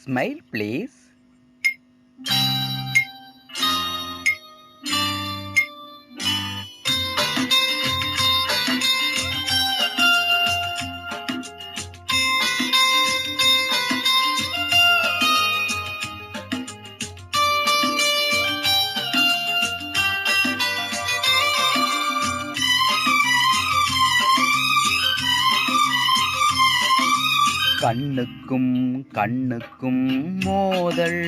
Smile, please. கண்ணுக்கும் கண்ணுக்கும் மோதல்,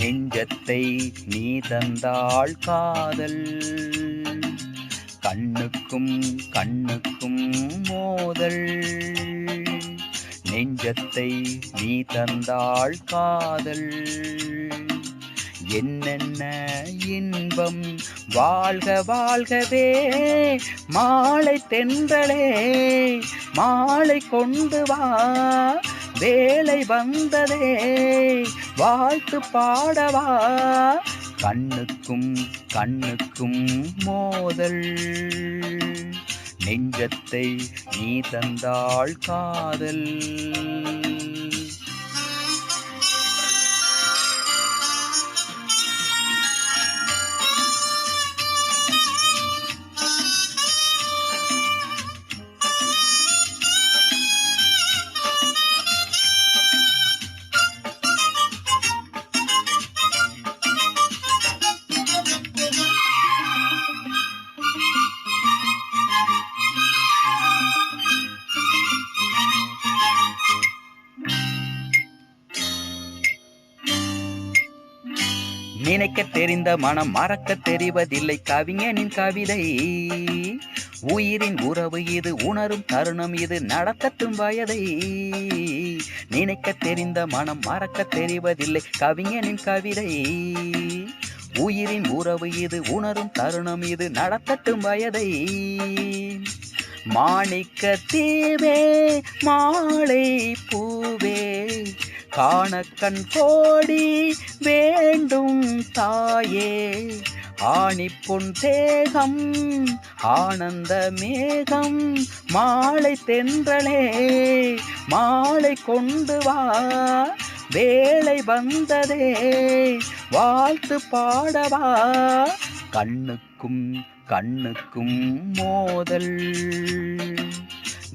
நெஞ்சத்தை நீ தந்தாள் காதல். கண்ணுக்கும் கண்ணுக்கும் மோதல், நெஞ்சத்தை நீ தந்தாள் காதல். என்னென்ன இன்பம் வாழ்க வாழ்கவே, மாலை தென்றலே மாலை கொண்டு வா, வேலை வந்ததே வாழ்த்து பாடவா. கண்ணுக்கும் கண்ணுக்கும் மோதல், நெஞ்சத்தை நீ தந்தாள் காதல். நினைக்க தெரிந்த மனம் மறக்க தெரிவதில்லை கவிஞனின் கவிதை. உயிரின் உறவு இது, உணரும் தருணம் இது, நடக்கட்டும் வயதை. நினைக்க தெரிந்த மனம் மறக்க தெரிவதில்லை கவிஞனின் கவிதை. உயிரின் உறவு இது, உணரும் தருணம் இது, நடக்கட்டும் வயதை. மாணிக்க தீவே மாலை பூவே, காணக்கண் கோடி வேண்டும் தாயே. ஆணிப்பொன் தேகம் ஆனந்த மேகம், மாலை தென்றலே மாலை கொண்டு வா, வேலை வந்ததே வாழ்த்து பாடவா. கண்ணுக்கும் கண்ணுக்கும் மோதல்,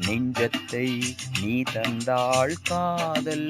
நெஞ்சத்தை நீ தந்தாள் காதல்.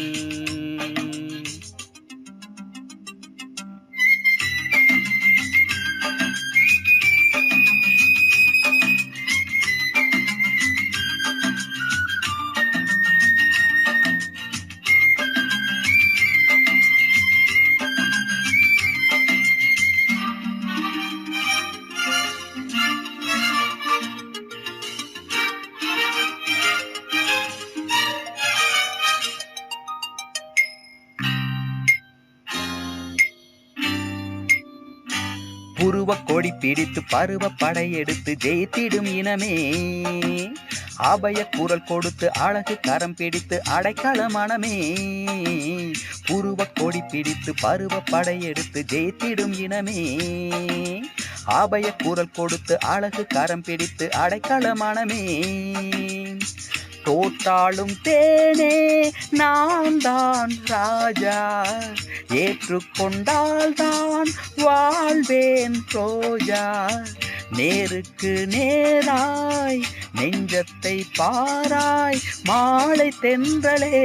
புருவ கொடி பிடித்து பருவ படையெடுத்து ஜெயித்திடும் இனமே, அபய குரல் கொடுத்து அழகு கரம் பிடித்து அடைக்கல மனமே. புருவ கொடி பிடித்து பருவ படையெடுத்து ஜெயித்திடும் இனமே, அபய குரல் கொடுத்து அழகு கரம் பிடித்து அடைக்கல மனமே. தோற்றாலும் தேனே நான் தான் ராஜா, ஏற்றுக்கொண்டால் தான் வாழ்வேன் ரோஜா. நேருக்கு நேராய் நெஞ்சத்தை பாராய், மாலை தென்றலே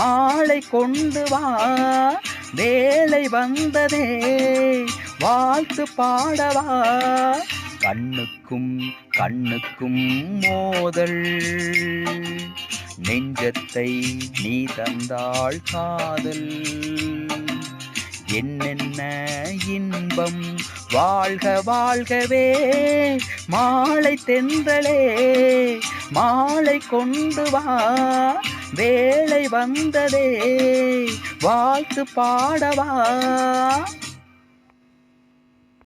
மாலை கொண்டு வா, வேலை வந்ததே வாழ்த்து பாடவா. கண்ணுக்கும் கண்ணுக்கும் மோதல், நெஞ்சத்தை நீ தந்தாள் காதல். என்னென்ன இன்பம் வாழ்க வாழ்கவே, மாலை தென்றலே மாலை கொண்டு வா, வேலை வந்ததே வாழ்த்து பாடவா.